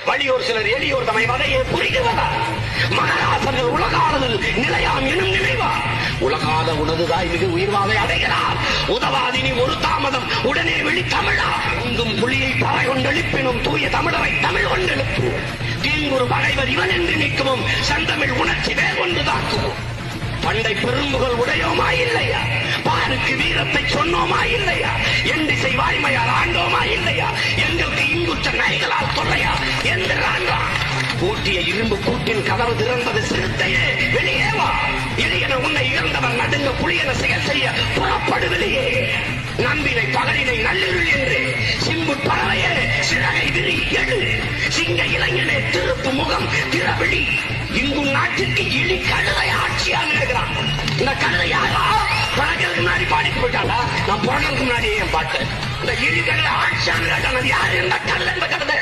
வலியோர் சிலர் எளியோர் தமை வதையை புரிகிறதா? மகராசர்கள் உலகாளதில் நிலையாம் எனும் நினைவா? உலகாத உனதுதாய் மிகு உயிர்வாவை அடைகிறார். உதவாதினி ஒரு தாமதம் உடனே வெளி தமிழா. எங்கும் புலியை பறை கொண்டெழுப்பினும் தூய தமிழரை தமிழ் கொண்டெழுப்பு. தீங்குறு பகைவர் இவன் என்று நிற்கவும் செந்தமிழ் உணர்ச்சி வேர் கொண்டு தாக்குவோம். பண்டை பெரும்புகள் உடையோமா இல்லையா? பாருக்கு வீரத்தை சொன்னோமா இல்லையா? எண்டிசை வாய்மையால் ஆண்டோமா இல்லையா? எங்களுக்கு இங்குற்ற நைகளால் தொல்லையா என்கிறான். பூட்டிய இரும்பு கூட்டின் கதவு திறந்தது சிறுத்தையே வெளியே வா. எளியன உன்னை இழந்தவர் நடுங்க புலியன செயல் செய்ய புறப்படுவதையே. நம்பினை பகலினை நள்ளிருள் என்று சிம்பு பறவையே சிறகை விரி எழு. சிங்க இளைஞனே திருப்பு முகம் திறவிழி. இங்கும் நாட்டிற்கு இழி கழுதை ஆட்சியா நினைக்கிறான். இந்த கழுதை யாரா? பிறகு முன்னாடி பாடிட்டு போயிட்டாளா? நான் பிறகு முன்னாடியே என் பாட்டு. இந்த இழி கழுதை ஆட்சியா நினைக்கிறான். யாரு இந்த கழுதை? இந்த கழுதை